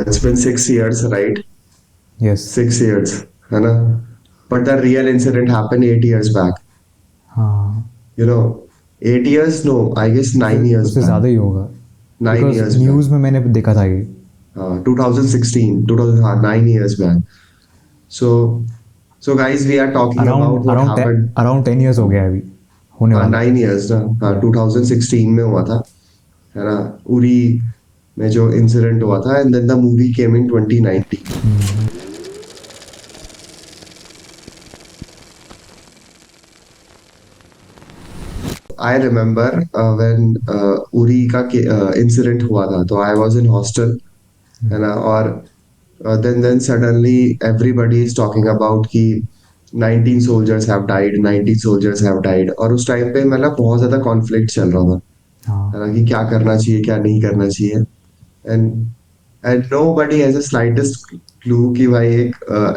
it's been 6 years, right? Yes. 6 years, है ना? But the real incident happened 8 years back. हाँ, 8 years? No, I guess उससे 9 years उससे back. ज़्यादा ही होगा. 9 बिकॉज years back. न्यूज़ में मैंने देखा था ये. 2016, 2000, 9 years back. So, so guys, we are talking about around what around happened. Around 10 years हो गया है अभी, होने हाँ, वाला. 9 years ना. हाँ, या. 2016 में हुआ था, है ना? उरी में जो इंसिडेंट हुआ था, and then the movie came in 2019. I remember when Uri का इंसिडेंट हुआ था, तो आई वाज इन हॉस्टल, है ना? और then suddenly everybody is talking about कि 19 soldiers have died, 19 soldiers have died. और उस टाइम पे मतलब बहुत ज्यादा कॉन्फ्लिक्ट चल रहा था, हाँ. है ना? कि क्या करना चाहिए, क्या नहीं करना चाहिए. And nobody has a slightest clue कि भाई एक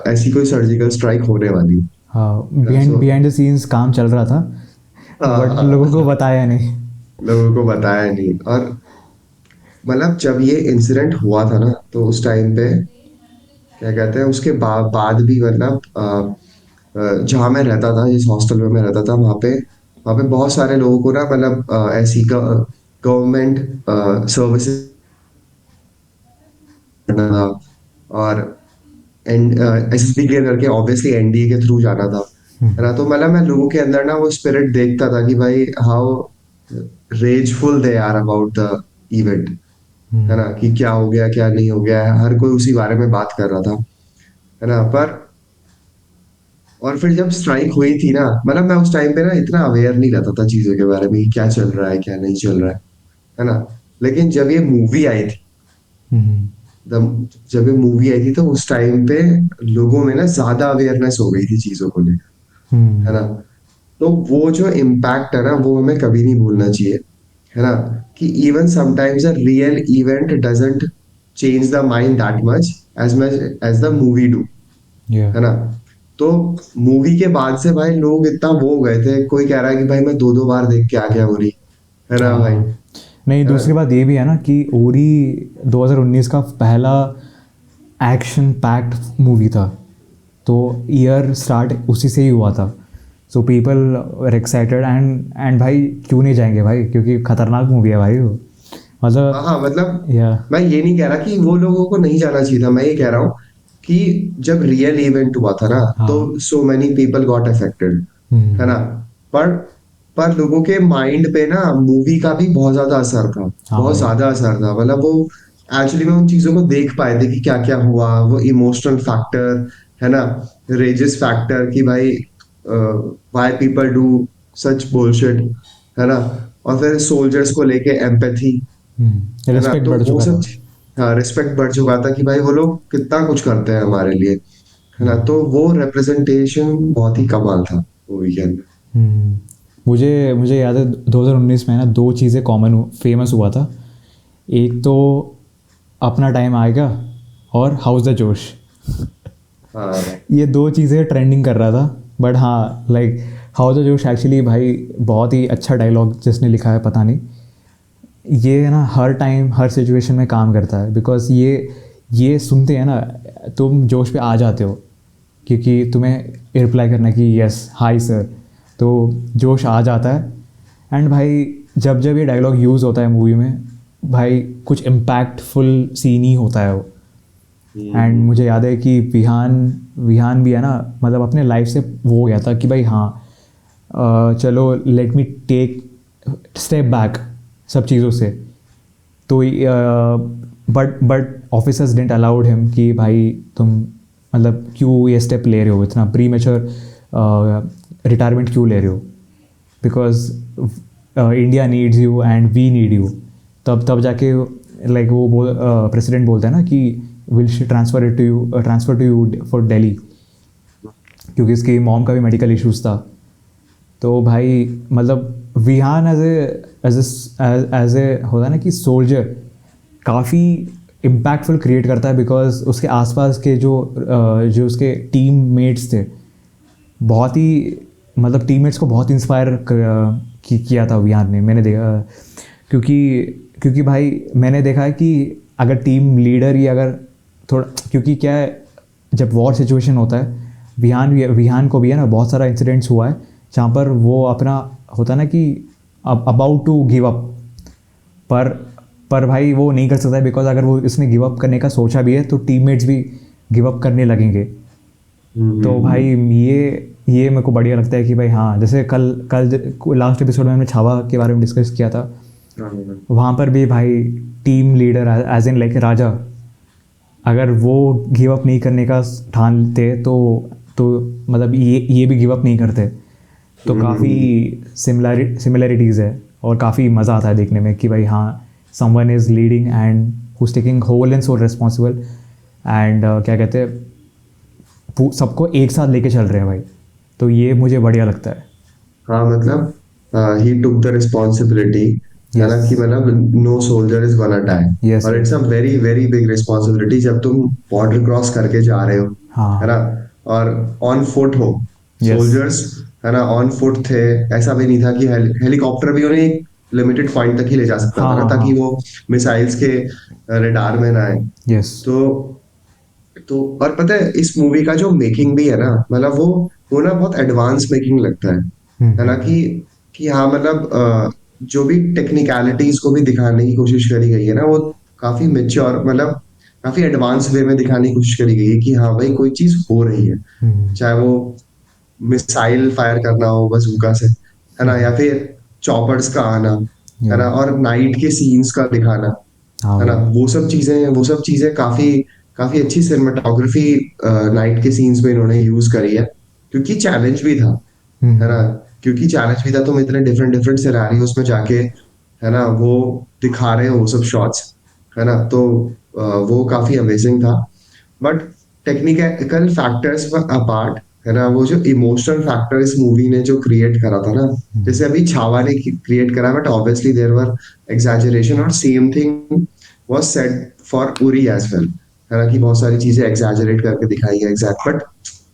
ऐसी कोई सर्जिकल स्ट्राइक होने वाली हाँ, है. Behind so behind the scenes काम चल रहा था, बट लोगों को बताया नहीं. लोगों को बताया नहीं. और मतलब जब ये इंसिडेंट हुआ था ना, तो उस टाइम पे क्या कहते हैं, उसके बाद भी मतलब जहाँ मैं रहता था, जिस हॉस्टल में मैं रहता था, वहाँ पे बहुत सारे लोगों को ना मतलब ऐसी गवर्नमेंट सर्विसेज करना था. और एसएसबी क्लियर करके ऑब्वियसली एनडीए के थ्रू जाना था, है ना? तो मतलब मैं लोगों के अंदर ना वो स्पिरिट देखता था कि भाई how rageful they are about the event, है ना? कि क्या हो गया, क्या नहीं हो गया है, हर कोई उसी बारे में बात कर रहा था, है ना? पर और फिर जब स्ट्राइक हुई थी ना, मतलब मैं उस टाइम पे ना इतना अवेयर नहीं रहता था चीजों के बारे में कि क्या चल रहा है, क्या नहीं चल रहा है ना? लेकिन जब ये मूवी आई थी, जब ये मूवी आई थी, तो उस टाइम पे लोगों में ना ज्यादा अवेयरनेस हो गई थी चीजों को लेकर, है ना? तो वो जो इम्पैक्ट है ना, वो हमें कभी नहीं भूलना चाहिए, है ना? कि even sometimes a real event doesn't change the mind that much as the movie do, yeah. है ना? तो मूवी के बाद से भाई लोग इतना वो हो गए थे, कोई कह रहा है कि भाई मैं दो दो बार देख के आ गया उरी, है ना भाई? हाँ. नहीं, है ना? दूसरी बात ये भी है ना कि उरी 2019 का पहला एक्शन पैक्ड मूवी था, तो ईयर स्टार्ट उसी से ही हुआ था. So people were excited, and भाई क्यों नहीं जाएंगे भाई, क्योंकि खतरनाक मूवी है भाई वो. हाँ मतलब. हाँ, मतलब या. मैं ये नहीं कह रहा कि वो लोगों को नहीं जाना चाहिए था. मैं ये कह रहा हूँ कि जब रियल इवेंट हुआ था ना, तो हाँ. So many people got affected, है ना? पर पर लोगों के माइंड पे ना मूवी का भी बहुत ज्यादा असर था, हाँ बहुत भाई. ज्यादा असर था. मतलब वो एक्चुअली में उन चीजों को देख पाए थे कि क्या क्या हुआ, वो इमोशनल फैक्टर, है ना? रेजिस फैक्टर कि भाई why people do such bullshit, है ना? और फिर सोल्जर्स को लेके एम्पैथी, है ना? रिस्पेक्ट तो बढ़ वो चुका सब था. हाँ, रिस्पेक्ट बढ़ चुका था कि भाई वो लोग कितना कुछ करते हैं हमारे लिए, है ना? तो वो रिप्रेजेंटेशन बहुत ही कमाल था मूवी के अंदर. हम्म. मुझे मुझे याद है 2019 में ना दो चीज़ें कॉमन फेमस हुआ था. एक तो अपना टाइम आएगा, और हाउस द जोश. हाँ ये दो चीज़ें ट्रेंडिंग कर रहा था. बट हाँ, लाइक हाउस द जोश एक्चुअली भाई बहुत ही अच्छा डायलॉग जिसने लिखा है पता नहीं. ये है ना हर टाइम हर सिचुएशन में काम करता है, बिकॉज ये सुनते हैं ना, तुम जोश पे आ जाते हो, क्योंकि तुम्हें रिप्लाई करना है कि यस हाय सर, तो जोश आ जाता है. एंड भाई जब जब ये डायलॉग यूज़ होता है मूवी में, भाई कुछ इम्पैक्टफुल सीन ही होता है वो. एंड मुझे याद है कि विहान विहान भी है ना, मतलब अपने लाइफ से वो हो गया था कि भाई हाँ, चलो let me take step back सब चीज़ों से. तो but officers didn't allowed him कि भाई तुम मतलब क्यों ये स्टेप ले रहे हो, इतना प्री मेच्योर रिटायरमेंट क्यों ले रहे हो, because India needs you and we need you. तब जाके लाइक वो प्रेसिडेंट बोलता है ना कि will transfer to you for Delhi, क्योंकि इसकी मॉम का भी मेडिकल इश्यूज था. तो भाई मतलब विहान एज ए होता है ना कि सोल्जर काफ़ी इम्पैक्टफुल क्रिएट करता है, बिकॉज उसके आसपास के जो उसके टीम मेट्स थे, बहुत ही मतलब टीममेट्स को बहुत इंस्पायर किया था विहान ने, मैंने देखा. क्योंकि क्योंकि भाई मैंने देखा है कि अगर टीम लीडर ही अगर थोड़ा, क्योंकि क्या है, जब वॉर सिचुएशन होता है, विहान को भी है ना बहुत सारा इंसिडेंट्स हुआ है जहाँ पर वो अपना होता है ना कि अबाउट टू गिव अप, पर भाई वो नहीं कर सकता है, बिकॉज अगर वो उसने गिव अप करने का सोचा भी है तो टीममेट्स भी गिव अप करने लगेंगे। तो भाई ये मेरे को बढ़िया लगता है कि भाई हाँ, जैसे कल लास्ट एपिसोड में हमने छावा के बारे में डिस्कस किया था, वहाँ पर भी भाई team leader as in like राजा, अगर वो गिव अप नहीं करने का ठानते तो मतलब ये भी गिव अप नहीं करते। तो काफ़ी सिमिलरिटीज़ है और काफ़ी मज़ा आता है देखने में कि भाई हाँ, someone is leading and who is taking whole and sole responsible, and क्या कहते हैं, सबको एक साथ लेके चल रहे हैं भाई। तो ये मुझे बढ़िया लगता है। हाँ मतलब ही टुक द रिस्पॉन्सिबिलिटी, है ना, कि मतलब no soldier is gonna die, Yes, और it's a very very big responsibility जब तुम बॉर्डर क्रॉस करके जा रहे हो, हाँ है ना, और ऑन फुट हो। Yes. सोल्जर्स, है ना, ऑन फुट थे। ऐसा भी नहीं था कि हेलीकॉप्टर भी उन्हें एक लिमिटेड पॉइंट तक ही ले जा सकता था ना, हाँ, ताकि हाँ। वो मिसाइल्स के रडार में ना आए। यस। तो और पता है इस मूवी का जो मेकिंग भी है ना, मतलब वो ना बहुत एडवांस मेकिंग लगता है ना, कि हाँ मतलब जो भी टेक्निकलिटीज को भी दिखाने की कोशिश करी गई है ना, वो काफी मेच्योर, मतलब काफी एडवांस वे में दिखाने की कोशिश करी गई है कि हाँ भाई कोई चीज हो रही है, चाहे वो मिसाइल फायर करना हो बजूका से, है ना, या फिर चॉपर्स का आना, है ना, और नाइट के सीन्स का दिखाना, हाँ है ना, भाई। वो सब चीजें काफी काफी अच्छी सिनेमाटोग्राफी नाइट के सीन्स में इन्होंने यूज करी है, क्योंकि चैलेंज भी था, है ना, क्योंकि चैलेंज भी था, तुम इतने डिफरेंट डिफरेंट सिनेरियोस में जाके, है ना, वो दिखा रहे हो वो सब शॉट्स, है ना, तो वो काफी अमेजिंग था। बट टेक्निकल फैक्टर्स अपार्ट, है ना, वो जो इमोशनल फैक्टर इस मूवी ने जो क्रिएट करा था ना, जैसे अभी छावा ने क्रिएट करा, but obviously there were exaggeration, और same thing was said for Uri as well, है ना, कि बहुत सारी चीजें एग्जैजरेट करके दिखाई है, exact, but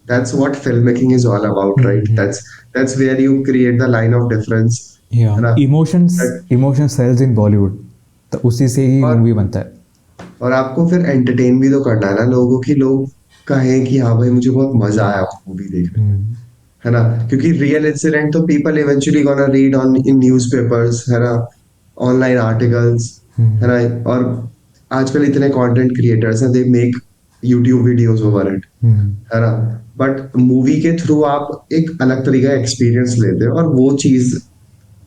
that's what filmmaking is all about, right? That's where you create the line of difference, या है ना, इमोशंस That- इमोशंस सेल्स इन बॉलीवुड, तो उसी से ही और मूवी बनता है। और आपको फिर एंटरटेन भी तो करना है ना लोगों की, लोग कहें कि हाँ भाई मुझे बहुत मजा आया मूवी देखने में, है ना, क्योंकि रियल इंसिडेंट तो people eventually gonna read on in newspapers, है ना, ऑनलाइन आर्टिकल्स, है ना, और आजकल इतने कंटेंट क्रिएटर्स हैं, they make YouTube videos over it, है ना, बट मूवी के थ्रू आप एक अलग तरीके का एक्सपीरियंस लेते हो, और वो चीज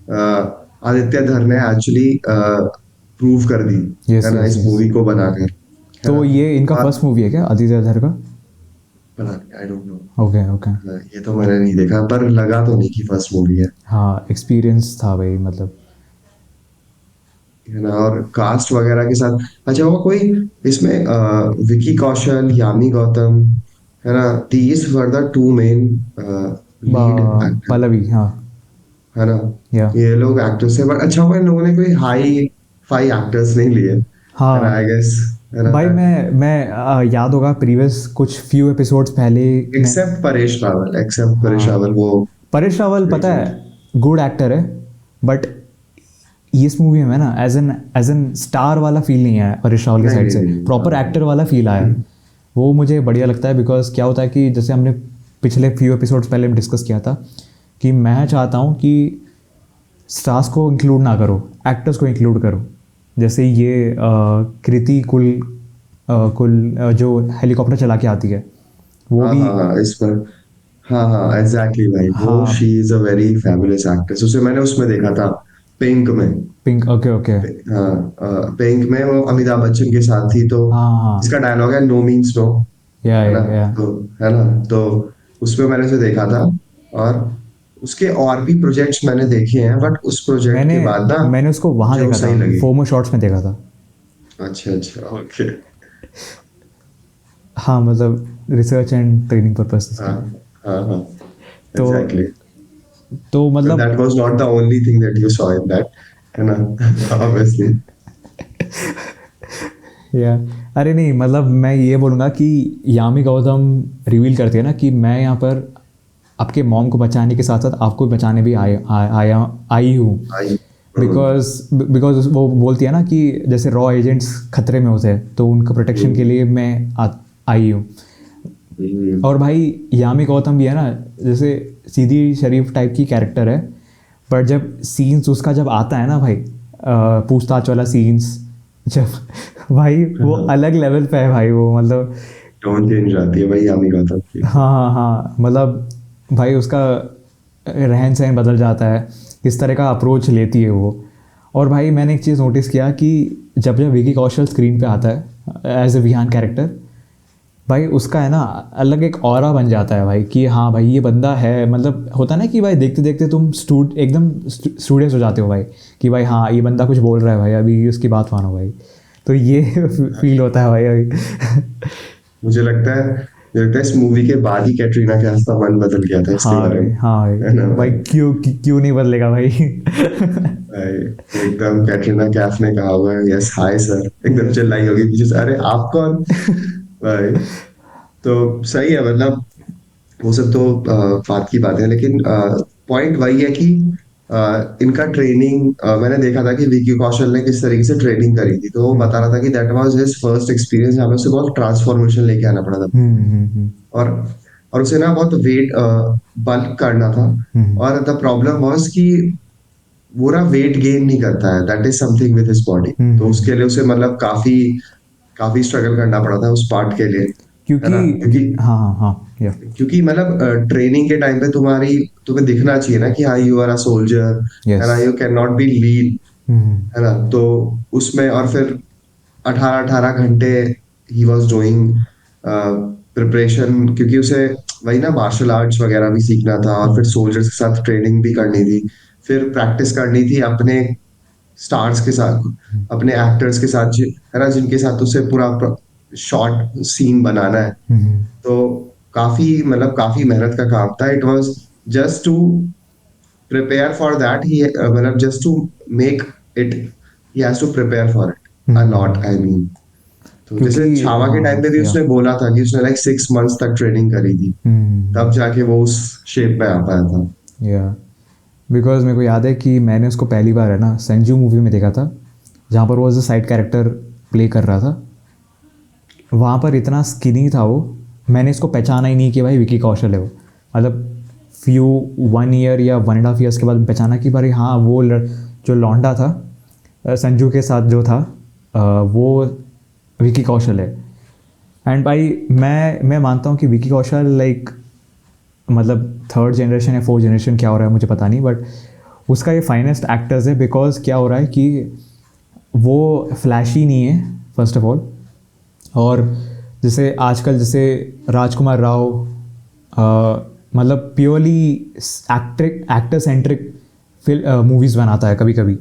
आदित्य धर ने एक्चुअली प्रूव कर दी, Yes, है ना, yes, इस yes. मूवी को बनाकर, है तो ना। ये इनका और फर्स्ट मूवी है क्या आदित्य धर का? पता नहीं, आई डोंट नो, ओके ओके। ये तो मैंने नहीं देखा, पर लगा तो नहीं कि फर्स्ट मूवी हाँ, एक्सपीरियंस था भाई, मतलब। है ना, और कास्ट वगैरह के साथ, अच्छा वो कोई इसमें विकी कौशल, यामी गौतम, है ना, these were the two main lead actor, Pallavi, हाँ। है ना, या ये लोग एक्टर्स हैं, बट अच्छा हुआ इन लोगों ने कोई हाई फाई एक्टर्स नहीं लिए, है ना, हाँ आई गेस, है ना, भाई, मैं याद होगा प्रीवियस कुछ फ्यू एपिसोड्स पहले मैं, एक्सेप्ट परेश हाँ, रावल, वो परेश रावल पता है गुड एक्टर है, बट इस मूवी में ना एज एन स्टार वाला फील नहीं आया परेश रावल की नहीं, साइड नहीं, से, नहीं, प्रॉपर हाँ, एक्टर वाला फील आया। वो मुझे बढ़िया लगता है, बिकॉज क्या होता है कि जैसे हमने पिछले फ्यू एपिसोड्स पहले डिस्कस किया था कि मैं चाहता हूँ कि स्टार्स को इंक्लूड ना करो, एक्टर्स को इंक्लूड करो। जैसे ये कृति कुल जो हेलीकॉप्टर चला के आती है, वो हाँ, भी। हाँ, हाँ, इस पर, हाँ, हाँ, एग्जैक्टली भाई, वो हाँ, she is a very fabulous actress, उसे मैंने उसमें देखा था, पिंक में। Pink, okay okay. हाँ, पिंक में वो अमिताभ बच्चन के साथ थी, तो हाँ हाँ, इसका डायलॉग है नो मीन्स नो, या है ना, या तो है ना, तो उसमें मैंने उसे देखा था, और उसके और भी प्रोजेक्ट्स मैंने देखे हैं, बट उस प्रोजेक्ट मैंने के बाद ना मैंने उसको वहाँ मुझे वो देखा था, सही लगी। फोमो शॉर्ट्स में देखा था। अच्छा, अच्छा, ओके, हाँ, मतलब रिसर्च एंड ट्रेनिंग पर्पस हाँ, के लिए। हाँ, हाँ, तो एग्जैक्टली, तो बट मतलब that was not the only thing that you saw in that, है ना, ऑब्वियसली, या अरे नहीं, मतलब मैं ये बोलूँगा कि यामी गौतम रिवील करती है ना कि मैं यहाँ पर आपके मॉम को बचाने के साथ साथ आपको भी बचाने भी आई हूँ। आई, बिकॉज बिकॉज वो बोलती है ना कि जैसे रॉ एजेंट्स खतरे में होते हैं तो उनका प्रोटेक्शन के लिए मैं आई हूँ। और भाई यामी गौतम भी है ना, जैसे सीधी शरीफ टाइप की कैरेक्टर है, पर जब सीन्स उसका जब आता है ना भाई, पूछताछ वाला सीन्स, जब भाई वो अलग लेवल पे है भाई वो, मतलब टोन चेंज आती है भाई यामी गौतम की। हाँ हाँ हाँ, मतलब भाई उसका रहन सहन बदल जाता है, किस तरह का अप्रोच लेती है वो। और भाई मैंने एक चीज़ नोटिस किया कि जब जब विकी कौशल स्क्रीन पे आता है एज ए विहान कैरेक्टर, भाई उसका है ना अलग एक ऑरा बन जाता है भाई, कि हाँ भाई ये बंदा है, मतलब होता है ना कि भाई देखते देखते तुम एकदम स्टूडियस हो जाते हो भाई, कि भाई हाँ ये बंदा कुछ बोल रहा है भाई, अभी उसकी बात मानो भाई। तो ये फील होता है भाई अभी। मुझे लगता है इस मूवी के बाद ही कैटरीना कैफ का मन बदल गया था इसके हाँ बारे भाई में। हाँ है ना भाई भाई, भाई? क्यों क्यों नहीं बदलेगा भाई। भाई एकदम कैटरीना कैफ ने कहा होगा यस हाय सर, एकदम चिल्लाई होगी पीछे से, अरे आप कौन? भाई तो सही है, मतलब वो सब तो बात की बात है, लेकिन पॉइंट वही है कि इनका ट्रेनिंग मैंने देखा था कि विकी कौशल ने किस तरीके से ट्रेनिंग करी थी, तो वो बता रहा था कि that was his first experience जहाँ पे उसे बहुत ट्रांसफॉर्मेशन लेके आना पड़ा था। और और उसे ना बहुत वेट बल्क करना था। हम्म और द प्रॉब्लम वाज कि वो ना वेट गेन नहीं करता है, that is something with his body. तो उसके लिए उसे मतलब काफी काफी स्ट्रगल करना पड़ा था उस पार्ट के लिए। है क्योंकि ना? क्योंकि हाँ हाँ हाँ या क्योंकि मतलब ट्रेनिंग के टाइम पे तुम्हें दिखना चाहिए ना कि हाँ यू आर अ सोल्जर, है यस। ना, यू कैन नॉट बी लीन। है ना? तो उसमें और फिर 18-18 घंटे ही वॉज डूइंग प्रिपरेशन, क्योंकि उसे वही ना मार्शल आर्ट्स वगैरह भी सीखना था और फिर सोल्जर्स के साथ ट्रेनिंग भी करनी थी, फिर प्रैक्टिस करनी थी अपने स्टार्स के साथ, अपने एक्टर्स के साथ, है ना, जिनके साथ उसे पूरा शॉर्ट सीन बनाना है। तो काफी मतलब काफी मेहनत का काम था। It was just to prepare for that he, मतलब just to make it, he has to prepare for it a lot, I mean. तो क्योंकि जैसे छावा के हाँ टाइम हाँ पे भी या उसने बोला था कि उसने लाइक 6 मंथ्स तक ट्रेनिंग करी थी, तब जाके वो उस शेप में आ पाया था। या बिकॉज मेरे को याद है कि मैंने उसको पहली बार है ना संजू मूवी में देखा था, जहाँ पर वो as a side character play कर रहा था। वहाँ पर इतना स्किनी था वो, मैंने इसको पहचाना ही नहीं कि भाई विकी कौशल है वो। मतलब फ्यू 1 ईयर या 1.5 ईयर्स के बाद पहचाना कि भाई हाँ वो जो लौंडा था संजू के साथ जो था, वो विकी कौशल है। एंड भाई मैं मानता हूँ कि विकी कौशल लाइक, मतलब 3rd जनरेशन या 4th जनरेशन क्या हो रहा है मुझे पता नहीं, बट उसका ये फाइनेस्ट एक्टर्स है। बिकॉज क्या हो रहा है कि वो फ्लैशी नहीं है फर्स्ट ऑफ ऑल, और जैसे आजकल जैसे राजकुमार राव, मतलब प्योरली एक्टर सेंट्रिक मूवीज़ बनाता है कभी कभी।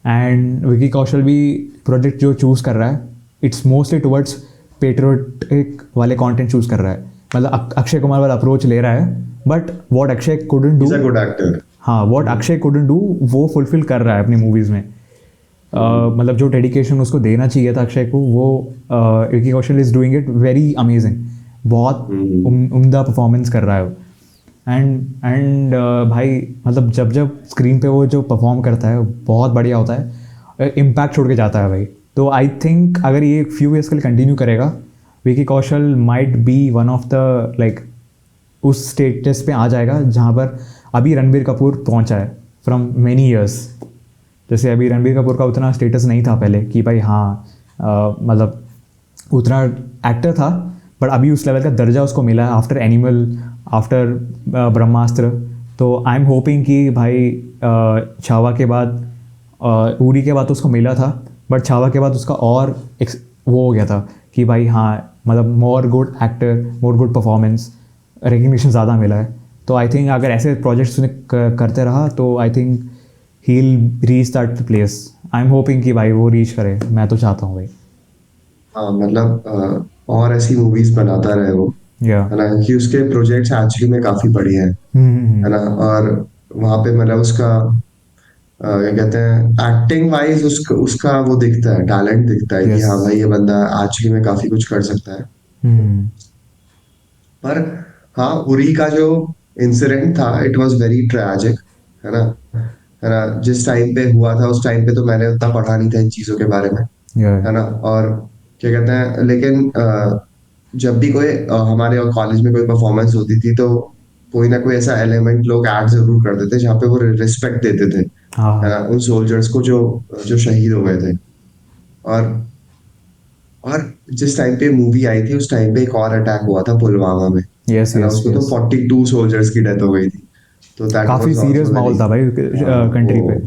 एंड विकी कौशल भी प्रोजेक्ट जो चूज़ कर रहा है, इट्स मोस्टली टुवर्ड्स पेट्रियोटिक वाले कंटेंट चूज़ कर रहा है, मतलब अक्षय कुमार वाला अप्रोच ले रहा है। But what Akshay couldn't do, is a good actor. हाँ वॉट अक्षय कुडंट डू वो फुलफिल कर रहा है अपनी मूवीज़ में। मतलब जो डेडिकेशन उसको देना चाहिए था अक्षय को, वो Vicky Kaushal is doing it very amazing, बहुत उम्दा परफॉर्मेंस कर रहा है वो। एंड भाई मतलब जब जब स्क्रीन पे वो जो परफॉर्म करता है बहुत बढ़िया होता है, इम्पैक्ट छोड़ के जाता है भाई। तो आई थिंक अगर ये फ्यू ईयर्स के लिए कंटिन्यू करेगा, Vicky Kaushal might be one of the like उस स्टेटस पे आ जाएगा जहाँ पर अभी रणबीर कपूर पहुँचा है फ्रॉम मैनी ईयर्स। जैसे अभी रणबीर कपूर का उतना स्टेटस नहीं था पहले कि भाई हाँ मतलब उतना एक्टर था, बट अभी उस लेवल का दर्जा उसको मिला है आफ्टर एनिमल, आफ्टर ब्रह्मास्त्र। तो आई एम होपिंग कि भाई छावा के बाद, उरी के बाद तो उसको मिला था, बट छावा के बाद उसका और एक वो हो गया था कि भाई हाँ मतलब more good actor, more good performance, recognition ज़्यादा मिला है। तो आई थिंक अगर ऐसे प्रोजेक्ट्स करते रहा तो I think he will reach that place. I am hoping कि भाई वो रीच करे, मैं तो चाहता हूँ भाई। हाँ मतलब और ऐसी मूवीज बनाता रहे वो, या है ना, कि उसके प्रोजेक्ट्स एक्चुअली में काफी बढ़िया है ना। और वहाँ पे मतलब उसका क्या कहते हैं, एक्टिंग वाइज उसका उसका वो दिखता है, टैलेंट दिखता है कि यस। हाँ भाई ये बंदा एक्चुअली में काफी कुछ कर सकता है। पर हाँ, उरी का जो इंसिडेंट था इट वाज वेरी ट्रेजिक, है ना। है ना, जिस टाइम पे हुआ था उस टाइम पे तो मैंने उतना पढ़ा नहीं था इन चीज़ों के बारे में, Yeah. है ना। और क्या कहते हैं, लेकिन जब भी कोई हमारे कॉलेज में कोई परफॉर्मेंस होती थी तो कोई ना कोई ऐसा एलिमेंट लोग ऐड जरूर कर देते जहाँ पे वो रिस्पेक्ट देते थे, है हाँ. ना, उन सोल्जर्स को जो जो शहीद हो गए थे। और और जिस टाइम पे मूवी आई थी उस टाइम पे एक और अटैक हुआ था पुलवामा में, Yes, है ना, yes, उसमें तो yes. 42 सोल्जर्स की डेथ हो गई थी। तो दैट काफ़ी वाज सीरियस आल्सो वेरी, माहौल था भाई वो कंट्री पे.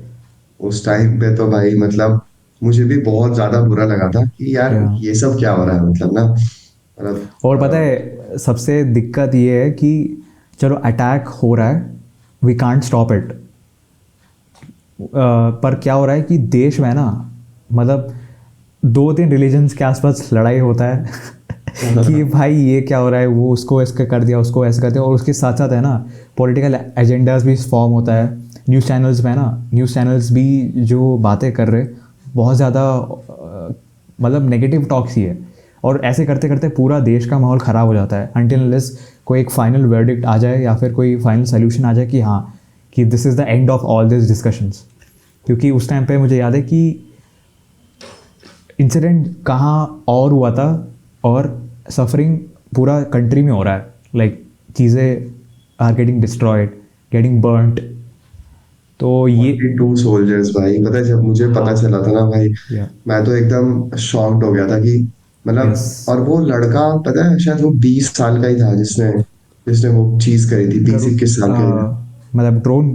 उस टाइम पे तो भाई मतलब मुझे भी बहुत ज्यादा बुरा लगा था कि यार Yeah. ये सब क्या हो रहा है, मतलब ना, मतलब और पता है सबसे दिक्कत ये है कि चलो अटैक हो रहा है, वी कांट स्टॉप इट, पर क्या हो रहा है कि देश में ना, मतलब 2-3 रिलीजन्स के आसपास लड़ाई होता है कि भाई ये क्या हो रहा है, वो उसको ऐसे कर दिया, उसको ऐसे कर दिया, और उसके साथ साथ है ना पॉलिटिकल एजेंडाज भी फॉर्म होता है न्यूज़ चैनल्स में, ना न्यूज़ चैनल्स भी जो बातें कर रहे बहुत ज़्यादा मतलब नेगेटिव टॉक्स ही है, और ऐसे करते करते पूरा देश का माहौल ख़राब हो जाता है अनटिल अनलेस कोई एक फाइनल वर्डिक्ट आ जाए या फिर कोई फाइनल सोल्यूशन आ जाए कि हाँ, कि this is the end of all this discussions. क्योंकि उस टाइम पे मुझे याद है कि इंसिडेंट कहाँ और हुआ था, और सफरिंग पूरा कंट्री में हो रहा है, लाइक चीज़ें are getting destroyed, getting burned. तो ये 42 सोल्जर्स भाई, पता है जब मुझे पता चला था ना भाई, या मैं तो एकदम शॉक्ड हो गया था कि यस, मतलब, और वो लड़का पता है शायद वो 20 साल का ही था जिसने जिसने वो चीज करी थी, बीस करो, इक्कीस साल का ही था। मतलब ड्रोन।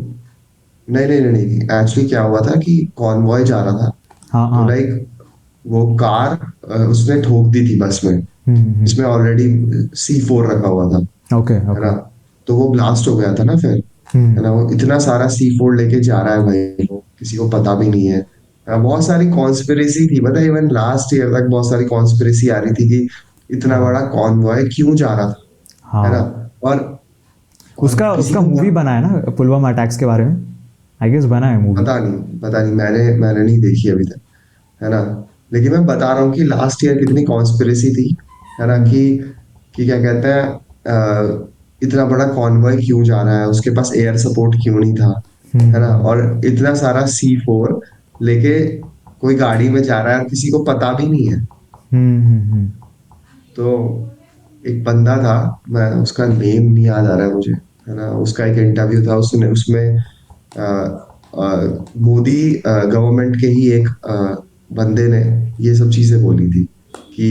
नहीं नहीं नहीं नहीं, एक्चुअली क्या हुआ था कि कॉन्वॉय जा रहा था, हाँ तो हाँ। लाइक वो कार उसने ठोक दी थी बस में, इसमें ऑलरेडी C4 रखा हुआ था, ओके है ओके। ना। तो वो ब्लास्ट हो गया था ना फिर, है ना, वो इतना सारा C4 लेके जा रहा है भाई, वो किसी को पता भी नहीं है। बहुत सारी कॉन्स्पिरेसी थी, मतलब इवन लास्ट ईयर तक बहुत सारी कॉन्स्पिरेसी आ रही थी कि इतना हाँ बड़ा कॉन्वॉय क्यों जा रहा था, है ना। हाँ। और और उसका किसी उसका को मूवी बना है ना पुलवामा अटैक्स के बारे में, आई गेस बना है मूवी। पता नहीं, मैंने मैंने नहीं देखी अभी तक, है ना। लेकिन मैं बता रहा हूँ कि लास्ट ईयर कितनी कॉन्स्पिरेसी थी, है ना, कि क्या कहते हैं, इतना बड़ा कॉन्वॉय क्यों जा रहा है, उसके पास एयर सपोर्ट क्यों नहीं था, है ना, हम्म और इतना सारा C4 लेके कोई गाड़ी में जा रहा है और किसी को पता भी नहीं है। हम्म। तो एक बंदा था, मैं उसका नेम नहीं याद आ रहा है मुझे, है ना, उसका एक इंटरव्यू था, उसने उसमें अ, मोदी गवर्नमेंट के ही एक बंदे ने ये सब चीजें बोली थी कि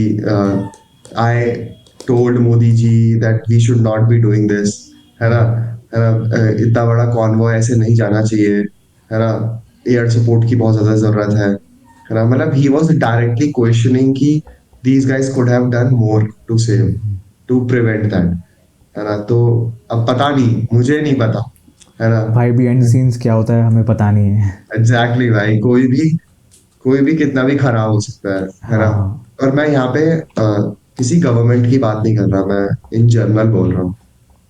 I told Modi ji that we should not be doing this, है ना, है ना, इतना बड़ा कॉन्वॉय ऐसे नहीं जाना चाहिए, है ना, एयर सपोर्ट की बहुत ज्यादा जरूरत है ना, मतलब ही वॉज डायरेक्टली क्वेश्चनिंग कि these guys could have done more to save, to prevent that, है ना। तो अब पता नहीं, मुझे नहीं पता, है ना। भाई बिहाइंड द सीन्स क्या होता है हमें पता नहीं है। एग्जैक्टली भाई, कोई भी कितना भी खराब हो सकता है ना। हाँ। और मैं यहाँ पे किसी गवर्नमेंट की बात नहीं कर रहा, मैं इन जनरल बोल रहा हूँ,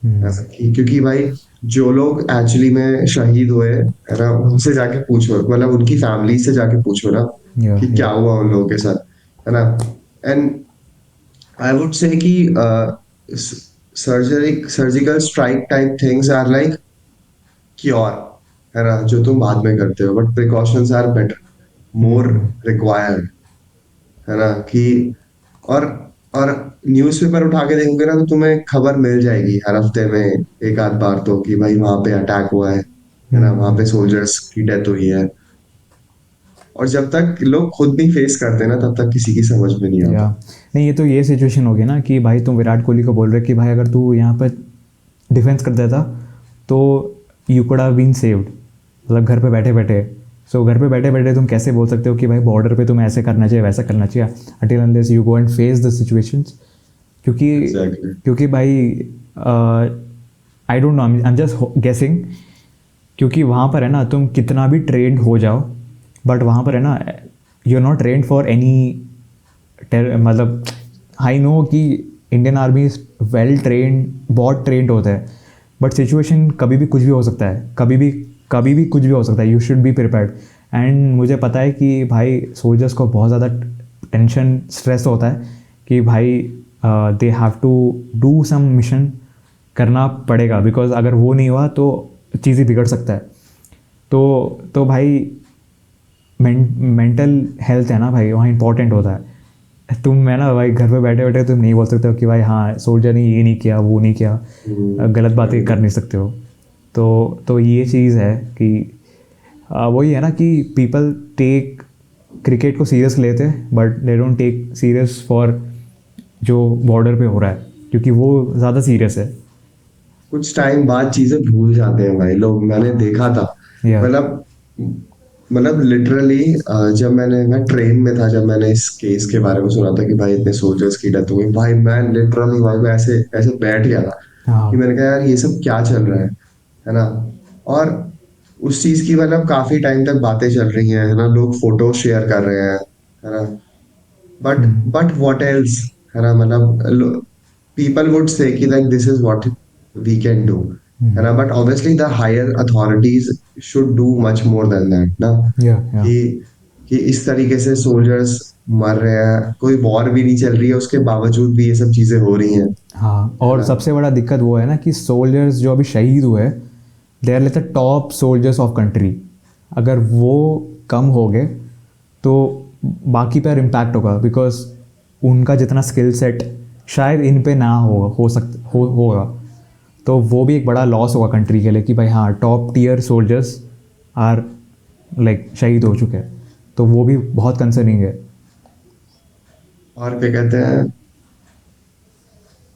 है ना, क्योंकि भाई जो लोग एक्चुअली में शहीद हुए, है ना, उनसे जाके पूछो, मतलब उनकी फैमिली से जाके पूछो ना या कि क्या या हुआ उन लोगों के साथ, है ना। एंड आई वुड से कि surgical strike type things are like cure, है ना, जो तुम बाद में करते हो, but precautions are better, more required, है ना। कि और और न्यूज़पेपर उठा के देखोगे ना तो तुम्हें खबर मिल जाएगी हर हफ्ते में एक आध बार तो, कि भाई वहां पे अटैक हुआ है ना, वहां पे सोल्जर्स की डेथ हुई है। और जब तक लोग खुद नहीं फेस करते ना तब तक किसी की समझ में नहीं या आता। नहीं, ये तो ये सिचुएशन हो गई ना कि भाई तुम विराट कोहली को बोल रहे कि भाई अगर तू यहाँ पर डिफेंस कर देता तो you could have been saved, मतलब घर पे बैठे बैठे। सो घर पे बैठे बैठे तुम कैसे बोल सकते हो कि भाई बॉर्डर पे तुम्हें ऐसे करना चाहिए वैसा करना चाहिए, until unless you go and face the situations. क्योंकि एग्जैक्टली। क्योंकि भाई I don't know, I am just guessing, क्योंकि वहाँ पर है ना तुम कितना भी ट्रेंड हो जाओ, बट वहाँ पर है ना you are not trained for any, मतलब आई नो कि Indian Army is well trained, बहुत ट्रेंड होता है, बट सिचुएशन कभी भी कुछ भी हो सकता है, कभी भी कुछ भी हो सकता है, you should be prepared. And मुझे पता है कि भाई सोल्जर्स को बहुत ज़्यादा टेंशन स्ट्रेस होता है कि भाई they have to do some mission करना पड़ेगा, बिकॉज अगर वो नहीं हुआ तो चीज़ें बिगड़ सकता है। तो भाई मेंटल हेल्थ है ना भाई, वहाँ इंपॉर्टेंट होता है। तुम मैं ना भाई घर पे बैठे बैठे तुम नहीं बोल सकते हो कि भाई हाँ सोल्जर ने ये नहीं किया वो नहीं किया, गलत बातें कर नहीं सकते हो। तो ये चीज़ है कि वही है ना कि पीपल टेक क्रिकेट को सीरियस लेते हैं but they don't take serious for जो बॉर्डर पे हो रहा है, क्योंकि वो ज़्यादा सीरियस है। कुछ टाइम बाद चीजें भूल जाते हैं भाई लोग, मैंने देखा था। या मतलब मतलब लिटरली जब मैं ट्रेन में था, जब मैंने इस केस के बारे में सुना था कि भाई इतने सोल्जर्स की डेथ हो गई, भाई मैं लिटरली भाई मैं ऐसे ऐसे बैठ गया था कि हाँ मैंने कहा यार ये सब क्या चल रहा है ना। और उस चीज की मतलब काफी टाइम तक बातें चल रही हैं, है ना, लोग फोटो शेयर कर रहे हैं, है ना। But hmm, but what else, है ना, मतलब people would say कि like this is what we can do, है हम्म, ना, but obviously the higher authorities should do much more than that ना। या कि कि इस तरीके से सोल्जर्स मर रहे हैं, कोई वॉर भी नहीं चल रही है, उसके बावजूद भी ये सब चीजें हो रही हैं, हाँ। है और ना। सबसे बड़ा दिक्कत वो है ना कि सोल्जर्स जो अभी शहीद हुए, they are like the top soldiers of country. अगर वो कम हो गए तो बाकी पर इम्पैक्ट होगा, बिकॉज उनका जितना स्किल सेट शायद इन पे ना होगा। तो वो भी एक बड़ा लॉस होगा कंट्री के लिए कि भाई हाँ top tier soldiers are like शहीद हो चुके हैं। तो वो भी बहुत कंसर्निंग है। और क्या कहते हैं,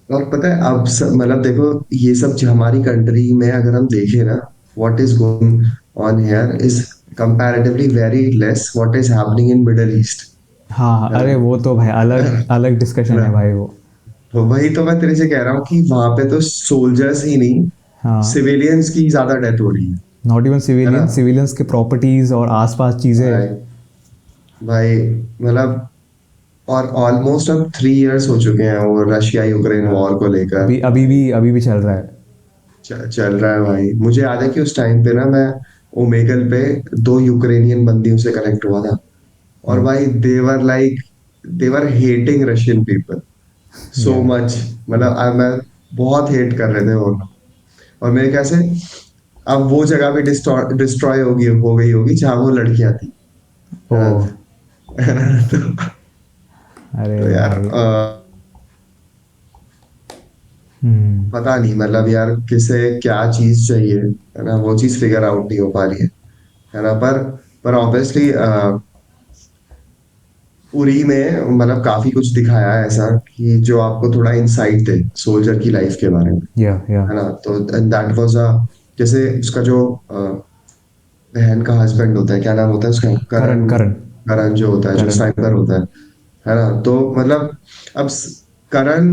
और पता है अब मतलब देखो, ये सब हमारी कंट्री में अगर हम देखें ना, what is going on here is comparatively very less what is happening in middle east, हाँ हाँ, है ना। अरे वो तो भाई अलग अलग है डिस्कशन ना, है भाई वो। तो वही तो मैं तेरे से कह रहा हूँ कि वहां पे तो सोल्जर्स ही नहीं, हाँ, सिविलियंस की ज्यादा डेथ हो रही नॉट इवन है ना। सिविलियंस के प्रॉपर्टीज़ और आसपास चीज़ें। भाई भाई मतलब, और ऑलमोस्ट अब 3 इयर्स हो चुके हैं वो रशिया यूक्रेन वॉर को लेकर, अभी भी चल रहा है। चल रहा है भाई। मुझे याद है कि उस टाइम पे ना मैं ओमेगल पे 2 यूक्रेनियन बंदियों से कनेक्ट हुआ था, और हम्म, भाई देवर हेटिंग रशियन पीपल सो या मच, मतलब मैं बहुत हेट कर रहे थे वो लोग। और मेरे ख्याल से अब वो जगह भी डिस्ट्रॉय हो गई होगी जहां वो लड़कियां थी, ओ, है ना। है ना? तो अरे यार भाई। हम्म, पता नहीं, मतलब यार किसे क्या चीज चाहिए, है ना, वो चीज फिगर आउट नहीं हो पा रही है ना। पर ऑब्वियसली उरी में मतलब काफी कुछ दिखाया है ऐसा कि जो आपको थोड़ा इंसाइट दे सोल्जर की लाइफ के बारे में, या है ना। तो दैट वाज अ, जैसे उसका जो बहन का हस्बैंड होता है, क्या नाम होता है उसका, करण करण। करण करण जो होता है, जो करण। स्नाइपर होता है ना। तो मतलब अब करण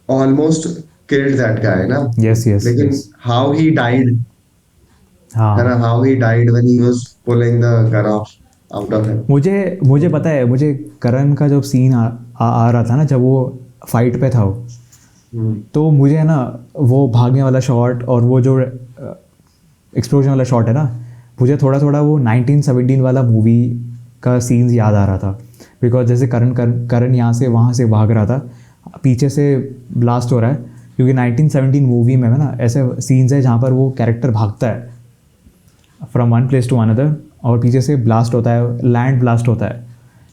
ऑलमोस्ट किल्ड दैट गाय ना, यस यस लेकिन यस। हाउ ही डाइड, है ना, हाँ, how he died when he was pulling the gun of out of him. मुझे मुझे पता है, मुझे करण का जब सीन आ रहा था ना, जब वो फाइट पे था वो, हम्म, तो मुझे है ना वो भागने वाला शॉट और वो जो एक्सप्लोजन वाला शॉट है ना, मुझे थोड़ा थोड़ा वो 1917 वाला मूवी का सीन्स याद आ रहा था। बिकॉज जैसे करण यहाँ से वहाँ से भाग रहा था, पीछे से ब्लास्ट हो रहा है, क्योंकि 1917 मूवी में है ना ऐसे सीन्स है जहाँ पर वो कैरेक्टर भागता है from one place to another, और पीछे से ब्लास्ट होता है, लैंड ब्लास्ट होता है।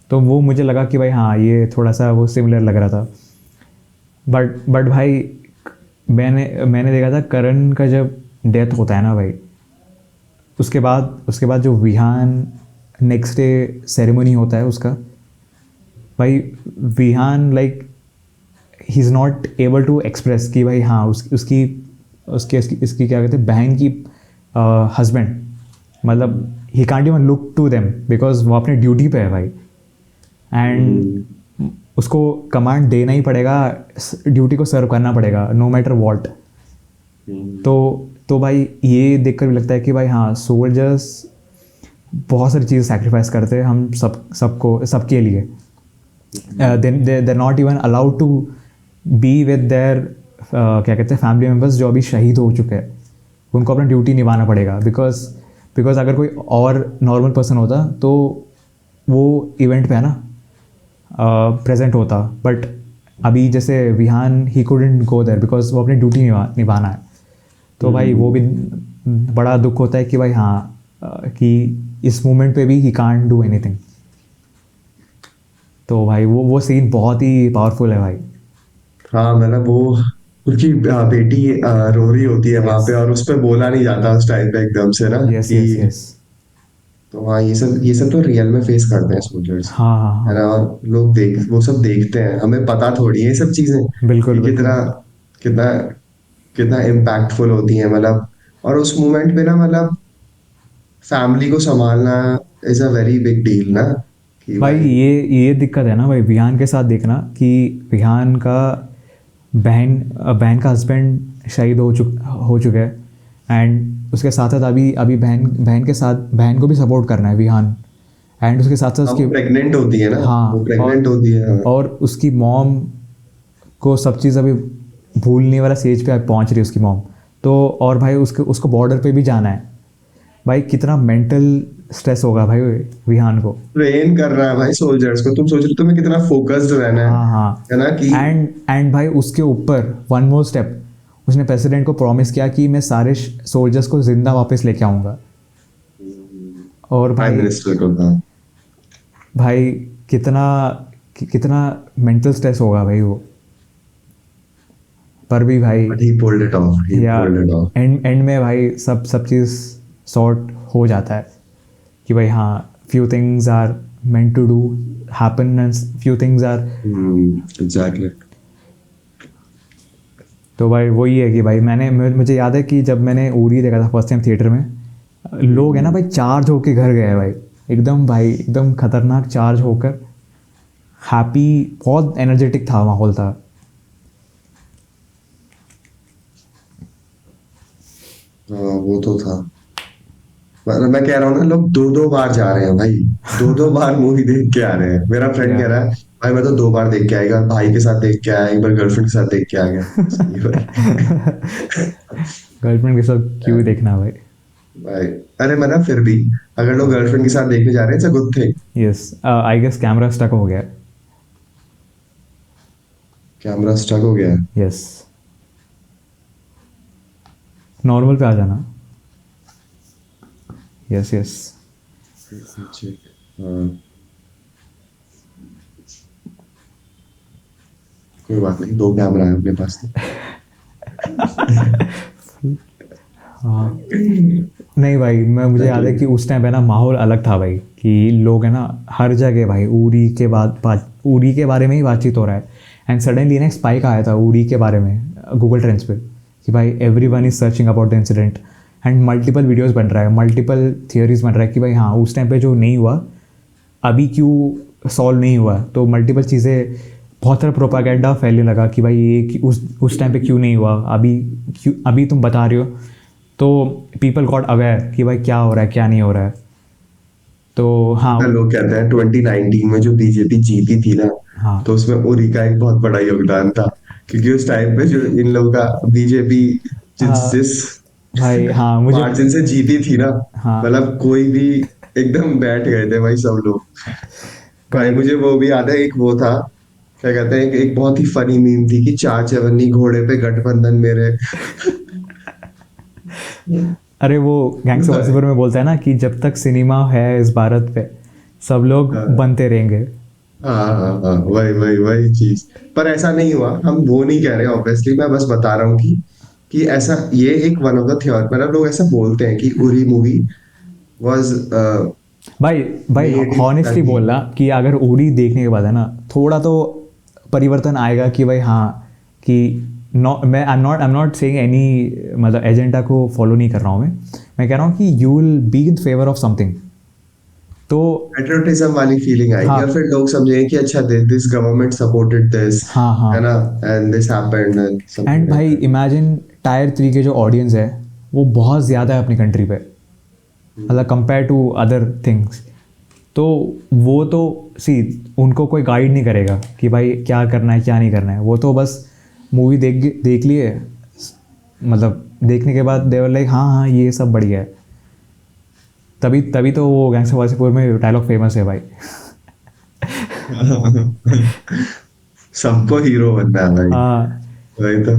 तो वो मुझे लगा कि भाई हाँ ये थोड़ा सा वो सिमिलर लग रहा था। बट भाई मैंने देखा था करण का जब डेथ होता है ना भाई, उसके बाद जो विहान नेक्स्ट डे सेरेमनी होता है उसका, भाई Vihaan like he is not able to express कि भाई हाँ उसकी क्या कहते हैं बहन की हस्बैंड, मतलब he can't even look to them because वो अपने ड्यूटी पे है भाई। हम्म, एंड उसको कमांड देना ही पड़ेगा, ड्यूटी को सर्व करना पड़ेगा नो मैटर वॉट। हम्म, तो भाई ये देखकर भी लगता है कि भाई हाँ सोल्जर्स बहुत सारी चीज़ सैक्रिफाइस करते हैं हम सबके लिए। They not even allowed to be with there क्या कहते हैं फैमिली मेम्बर्स जो अभी शहीद हो चुके हैं। उनको अपना ड्यूटी निभाना पड़ेगा, बिकॉज अगर कोई और नॉर्मल पर्सन होता तो वो इवेंट पे है ना प्रेजेंट होता। बट अभी जैसे Vihaan he couldn't go there because वो अपनी ड्यूटी निभाना है। तो भाई वो भी बड़ा दुख होता है कि भाई हाँ कि इस मोमेंट पे भी ही कांट डू एनीथिंग। तो भाई वो सीन बहुत ही पावरफुल है भाई। हाँ मतलब वो उसकी बेटी रो रही होती है वहां यस पे और उस पे बोला नहीं जाता उस टाइम पे एकदम से ना यस कि। Yes yes. तो हाँ ये सब तो रियल में फेस करते हैं सोल्जर्स, हाँ हाँ है हाँ। ना। और लोग देख वो सब देखते हैं, हमें पता थोड़ी है ये सब चीजें बिल्कुल कि बिल्कुल। कितना कितना कितना इम्पैक्टफुल होती है मतलब। और उस मोमेंट पे ना मतलब फैमिली को संभालना is a very big deal ना, कि भाई भाई। ये दिक्कत है ना भाई, विहान के साथ देखना कि विहान का बहन का हस्बैंड शहीद हो चुका है। एंड उसके साथ साथ अभी अभी बहन बहन के साथ बहन को भी सपोर्ट करना है विहान। एंड उसके साथ साथ हाँ उसकी, वो प्रेग्नेंट होती है ना, वो हाँ, प्रेग्नेंट होती है हाँ। और उसकी मॉम को सब चीज़ अभी भूलने वाला स्टेज पे पहुंच रही है उसकी मॉम। तो और भाई उसको बॉर्डर पे भी जाना है। भाई कितना मेंटल स्ट्रेस होगा भाई विहान को। ट्रेन कर रहा है भाई सोल्जर्स को, तुम सोच रहे हो तुम्हें कितना फोकस्ड रहना हाँ हाँ। है ना कि। एंड भाई उसके ऊपर वन मोर स्टेप, उसने प्रेसिडेंट को प्रॉमिस किया कि मैं सारे सोल्जर्स को जिंदा वापस लेके आऊँगा। और प्राइम भाई, मिनिस्टर को था। भाई कितना कितना मेंटल स्ट्रेस होगा भाई वो। पर भी भाई, but he pulled it off, he या पुल्ड इट ऑफ। एंड में भाई सब चीज़ सॉर्ट हो जाता है कि भाई हाँ, few things are meant to do happen and few things are. Exactly. तो भाई वही है कि भाई मुझे याद है कि जब मैंने उरी देखा था फर्स्ट टाइम थिएटर में, लोग है ना भाई चार्ज होके घर गए भाई, एकदम भाई एकदम खतरनाक चार्ज होकर, हैप्पी, बहुत एनर्जेटिक था माहौल था। हाँ वो तो था। मतलब मैं कह रहा हूँ ना, लोग दो दो बार जा रहे हैं भाई, दो दो बार मूवी देख के आ रहे हैं। मेरा फ्रेंड या कह रहा है भाई मैं तो दो बार देख के आएगा, भाई के साथ देख के आया, एक बार गर्लफ्रेंड के साथ देख के आ गया। सही भाई। गर्लफ्रेंड के साथ क्यों देखना भाई। भाई अरे मैं ना फिर भी, अगर लोग गर्लफ्रेंड के साथ देखने जा रहे हैं it's a good thing. Yes, I guess camera stuck हो गया। कैमरा स्टक हो गया है। यस, नॉर्मल पे आ जाना। Yes yes. ठीक। हाँ कोई बात नहीं, दो कैमरा है अपने पास तो। हाँ, नहीं भाई, मुझे याद है कि उस टाइम पे ना माहौल अलग था भाई, कि लोग है ना हर जगह भाई उरी के बारे में ही बातचीत हो रहा है। एंड सडनली ना एक स्पाइक आया था उरी के बारे में गूगल ट्रेंड्स पे, कि भाई everyone is searching about the incident. And multiple videos बन रहा है, मल्टीपल थियोरीज बन रहा है कि भाई हाँ, उस टाइम पे जो नहीं हुआ अभी क्यों सॉल्व नहीं हुआ। तो मल्टीपल चीज़ें, बहुत सारा प्रोपागेंडा फैलने लगा कि भाई ये कि उस टाइम पे क्यों नहीं हुआ, अभी तुम बता रहे हो। तो पीपल गॉट अवेयर कि भाई क्या हो रहा है क्या नहीं हो रहा है। तो हाँ। पता है, लोग कहते हैं 2019 में जो बीजेपी जीती थी ना, हाँ तो उसमें उरी का एक बहुत बड़ा योगदान था। क्योंकि उस टाइम पे जो इन लोगों का बीजेपी जिस हाँ जिस भाई, हाँ मुझे, मार्जिन से जीती थी ना, हाँ मतलब कोई भी एकदम बैठ गए थे भाई सब लोग। भाई भाई। मुझे वो भी याद है, एक वो था, क्या कहते हैं, एक बहुत ही फनी मीम थी कि चार चवन्नी घोड़े पे गठबंधन मेरे। अरे वो गैंग्स ऑफ वासेपुर में बोलता है ना कि जब तक सिनेमा है इस भारत पे, सब लोग हाँ बनते रहेंगे। हाँ हाँ हाँ, वही वही वही चीज। पर ऐसा नहीं हुआ, हम वो नहीं कह रहे ऑब्वियसली, मैं बस बता रहा हूँ कि ऐसा ये एक वन ऑफ द थ्योरी, मतलब लोग ऐसा बोलते हैं कि उरी मूवी वाज भाई भाई मेड हॉनेस्टली ताकि। बोलना कि अगर उरी देखने के बाद है ना थोड़ा तो परिवर्तन आएगा कि भाई हाँ, कि I am not saying any, मतलब एजेंडा को फॉलो नहीं कर रहा हूँ मैं कह रहा हूँ कि you will be in favour of something. तो पेट्रियोटिज्म वाली फीलिंग आएगी, हाँ और फिर लोग समझेंगे कि अच्छा दिस गवर्नमेंट सपोर्टेड दिस, हाँ हाँ। है ना, and this happened and something and like भाई दैट। इमेजिन टायर 3 के जो ऑडियंस है वो बहुत ज़्यादा है अपनी कंट्री पे, मतलब कंपेयर टू अदर थिंग्स। तो वो तो सी, उनको कोई गाइड नहीं करेगा कि भाई क्या करना है क्या नहीं करना है। वो तो बस मूवी देख लिए, मतलब देखने के बाद देवर लाइक हाँ हाँ ये सब बढ़िया है। तभी तभी तो वो गैंग्स ऑफ वासेपुर में डायलॉग फेमस है भाई। सबको हीरो बनना है भाई। हाँ वही तो।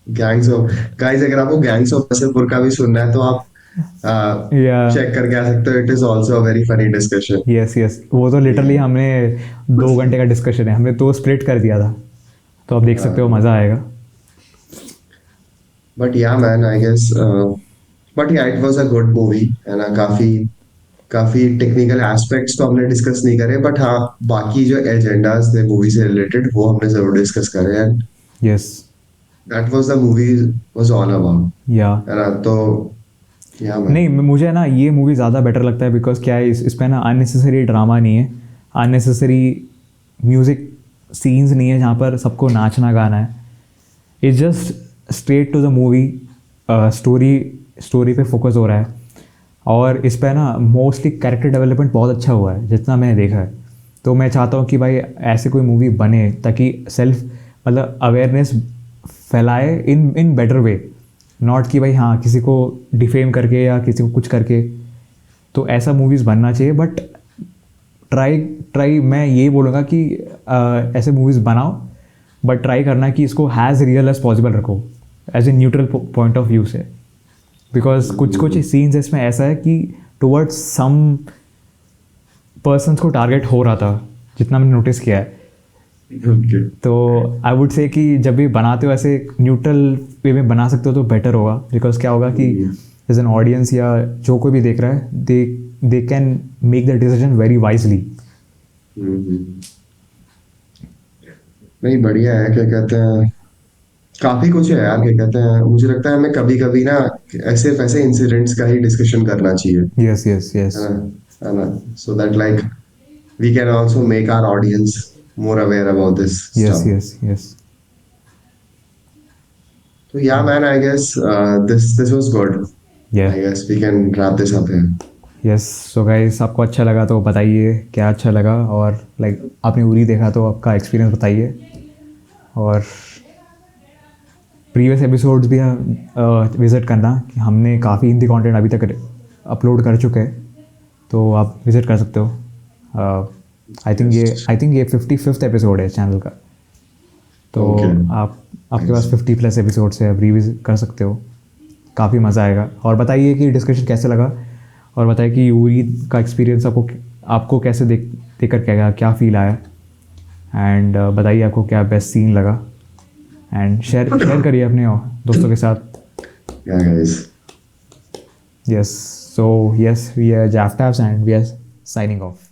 गैंग्स ऑफ, गाइस अगर आपको गैंग्स ऑफ वासेपुर का भी सुनना है तो आप Yeah. चेक करके आ सकते हो, it is also a very funny discussion. Yes yes, वो तो लिटरली हमने 2 घंटे का डिस्कशन है, हमने तो स्प्लिट कर दिया था, तो आप देख सकते हो, मज़ा आएगा. बट या मैन आई गेस, बट या it was a good movie है ना. काफी काफी टेक्निकल एस्पेक्ट्स तो हमने डिस्कस नहीं करे, बट हाँ बाकी जो एजेंडाज थे मूवी से रिलेटेड वो हमने जरूर डिस्कस करे. And yes. That was the movie was all about, या है ना. तो या मैन. नहीं, मुझे ना ये मूवी ज़्यादा बेटर लगता है बिकॉज क्या है, इस पे ना अननेसेसरी ड्रामा नहीं है, अननेसेसरी म्यूज़िक सीन्स नहीं है जहाँ पर सबको नाचना गाना है. It's just straight to the movie, story पे फोकस हो रहा है. और इस पे ना मोस्टली कैरेक्टर डेवलपमेंट बहुत अच्छा हुआ है जितना मैंने देखा है. तो मैं चाहता हूँ कि भाई ऐसे कोई मूवी बने ताकि सेल्फ मतलब अवेयरनेस फैलाए इन बेटर वे, नॉट कि भाई हाँ किसी को डिफेम करके या किसी को कुछ करके. तो ऐसा मूवीज़ बनना चाहिए. बट ट्राई मैं ये बोलूँगा कि ऐसे मूवीज़ बनाओ, बट ट्राई करना कि इसको हैज़ रियल एज पॉसिबल रखो, as a neutral point of view से. बिकॉज कुछ कुछ सीन्स इसमें ऐसा है कि टुवर्ड्स सम पर्सन्स को टारगेट हो रहा था, जितना मैंने नोटिस किया है. Okay. तो आई वुड से कि जब भी बनाते हो ऐसे न्यूट्रल वे में बना सकते हो तो बेटर होगा. बिकॉज क्या होगा कि एज एन ऑडियंस या जो कोई भी देख रहा है, they can make the decision very wisely. नहीं बढ़िया है. क्या कहते हैं, काफी कुछ है यार. क्या कहते हैं, मुझे लगता है हमें कभी कभी ना ऐसे ऐसे इंसिडेंट्स का ही डिस्कशन करना चाहिए, यस यस यस. है ना. है ना. So that like we can also make our audience more aware about this yes stuff. Yes yes. So yeah, man, I guess this was good. या I guess we can wrap this up here. Yes. So guys, आपको अच्छा लगा तो बताइए क्या अच्छा लगा, और लाइक आपने उरी देखा तो आपका एक्सपीरियंस बताइए. और प्रीवियस एपिसोड्स भी विज़िट करना, कि हमने काफ़ी हिंदी कंटेंट अभी तक अपलोड कर चुके हैं, तो आप विज़िट कर सकते हो. आई थिंक ये 55th एपिसोड है चैनल का. तो Okay. आपके पास 50+ एपिसोड्स है, आप रिविज़िट कर सकते हो, काफ़ी मज़ा आएगा. और बताइए कि डिस्कशन कैसे लगा, और बताइए कि यूरी का एक्सपीरियंस आपको कैसे देख कर क्या फील आया. एंड बताइए आपको क्या बेस्ट सीन लगा. एंड शेयर करिए अपने दोस्तों के साथ. Yeah, guys. Yes. So yes, we are जैफ्टैब्स and we are signing of.